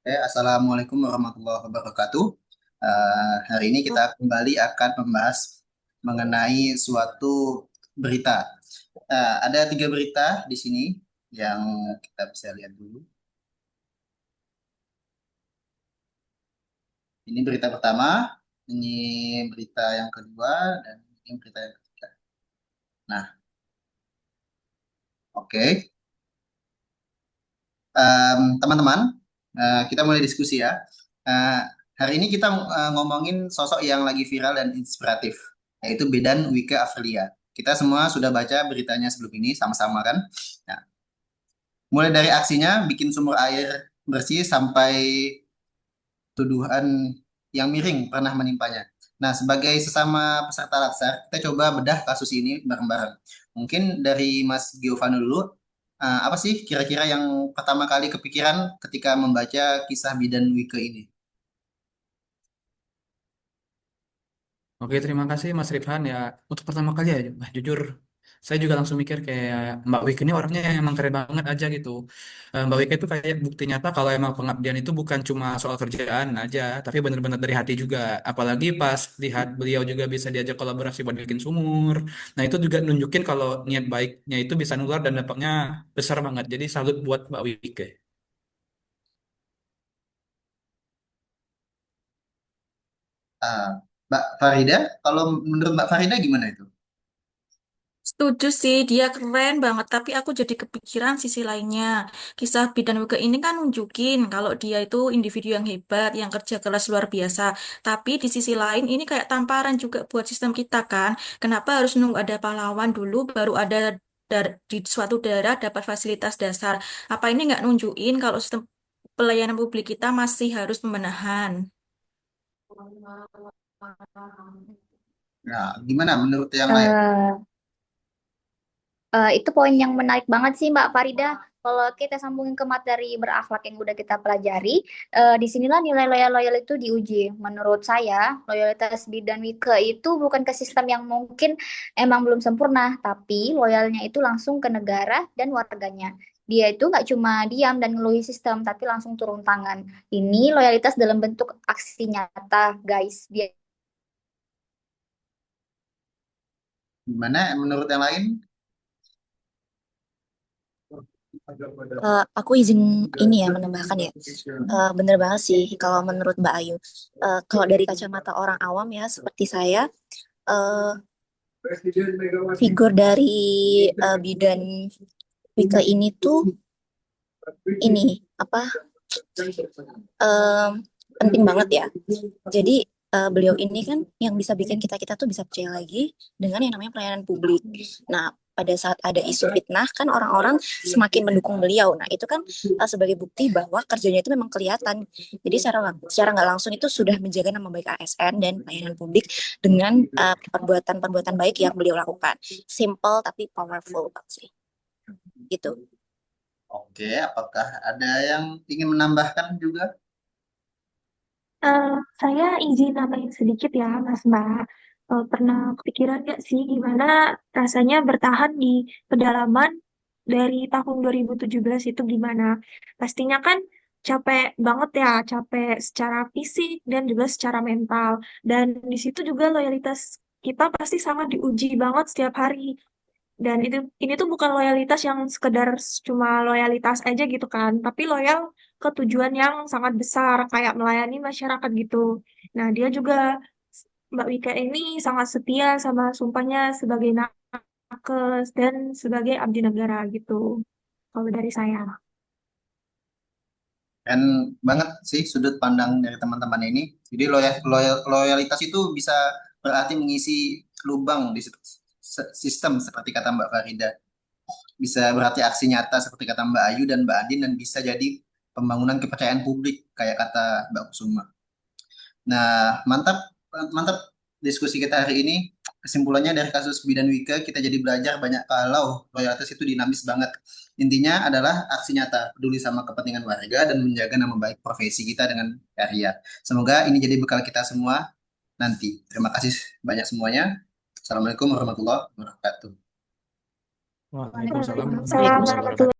Assalamualaikum warahmatullahi wabarakatuh. Hari ini kita kembali akan membahas mengenai suatu berita. Ada tiga berita di sini yang kita bisa lihat dulu. Ini berita pertama, ini berita yang kedua, dan ini berita yang ketiga. Nah, oke. Teman-teman, kita mulai diskusi ya. Eh, Hari ini kita ngomongin sosok yang lagi viral dan inspiratif, yaitu Bidan Wike Aprilia. Kita semua sudah baca beritanya sebelum ini sama-sama kan? Nah, mulai dari aksinya bikin sumber air bersih sampai tuduhan yang miring pernah menimpanya. Nah, sebagai sesama peserta latsar, kita coba bedah kasus ini bareng-bareng. Mungkin dari Mas Giovanni dulu, apa sih kira-kira yang pertama kali kepikiran ketika membaca kisah Bidan Wike ini? Oke, terima kasih Mas Rifhan ya. Untuk pertama kali ya, jujur saya juga langsung mikir kayak Mbak Wike ini orangnya yang emang keren banget aja gitu. Mbak Wike itu kayak bukti nyata kalau emang pengabdian itu bukan cuma soal kerjaan aja, tapi benar-benar dari hati juga. Apalagi pas lihat beliau juga bisa diajak kolaborasi buat bikin sumur. Nah, itu juga nunjukin kalau niat baiknya itu bisa nular dan dampaknya besar banget. Jadi salut buat Mbak Wike. Ah, Mbak Farida, kalau menurut Mbak Farida gimana itu? Setuju sih, dia keren banget. Tapi aku jadi kepikiran sisi lainnya. Kisah Bidan Wike ini kan nunjukin kalau dia itu individu yang hebat, yang kerja keras luar biasa. Tapi di sisi lain ini kayak tamparan juga buat sistem kita kan. Kenapa harus nunggu ada pahlawan dulu, baru ada di suatu daerah dapat fasilitas dasar. Apa ini nggak nunjukin kalau sistem pelayanan publik kita masih harus pembenahan? Nah, gimana menurut yang lain? Eh, itu poin yang menarik banget sih Mbak Farida. Kalau kita sambungin ke materi berakhlak yang udah kita pelajari, disinilah nilai loyal itu diuji. Menurut saya, loyalitas bidan Wike itu bukan ke sistem yang mungkin emang belum sempurna, tapi loyalnya itu langsung ke negara dan warganya. Dia itu nggak cuma diam dan ngeluhi sistem, tapi langsung turun tangan. Ini loyalitas dalam bentuk aksi nyata, guys. Dia Gimana menurut yang lain? Aku izin ini ya menambahkan ya. Bener banget sih kalau menurut Mbak Ayu. Kalau dari kacamata orang awam ya seperti saya, eh, figur dari bidan Wika ini tuh ini apa em, penting banget ya. Jadi beliau ini kan yang bisa bikin kita-kita tuh bisa percaya lagi dengan yang namanya pelayanan publik. Nah, pada saat ada isu fitnah kan orang-orang semakin mendukung beliau. Nah, itu kan sebagai bukti bahwa kerjanya itu memang kelihatan. Jadi secara nggak langsung itu sudah menjaga nama baik ASN dan pelayanan publik dengan perbuatan-perbuatan baik yang beliau lakukan. Simple tapi powerful banget sih. Gitu. Oke, apakah ada yang ingin menambahkan juga? Eh, saya izin nambahin sedikit ya, Mas Mbak. Pernah kepikiran nggak sih gimana rasanya bertahan di pedalaman dari tahun 2017 itu gimana? Pastinya kan capek banget ya, capek secara fisik dan juga secara mental. Dan di situ juga loyalitas kita pasti sangat diuji banget setiap hari. Dan ini tuh bukan loyalitas yang sekedar cuma loyalitas aja gitu kan, tapi loyal ke tujuan yang sangat besar kayak melayani masyarakat gitu. Nah, dia juga Mbak Wika ini sangat setia sama sumpahnya sebagai nakes dan sebagai abdi negara gitu. Kalau dari saya. Keren banget sih sudut pandang dari teman-teman ini. Jadi loyalitas itu bisa berarti mengisi lubang di sistem seperti kata Mbak Farida. Bisa berarti aksi nyata seperti kata Mbak Ayu dan Mbak Andin dan bisa jadi pembangunan kepercayaan publik kayak kata Mbak Kusuma. Nah, mantap, mantap diskusi kita hari ini. Kesimpulannya dari kasus Bidan Wika, kita jadi belajar banyak kalau loyalitas itu dinamis banget. Intinya adalah aksi nyata, peduli sama kepentingan warga dan menjaga nama baik profesi kita dengan karya. Semoga ini jadi bekal kita semua nanti. Terima kasih banyak semuanya. Assalamualaikum warahmatullahi wabarakatuh. Waalaikumsalam Waalaikumsalam warahmatullahi Waalaikumsalam. wabarakatuh.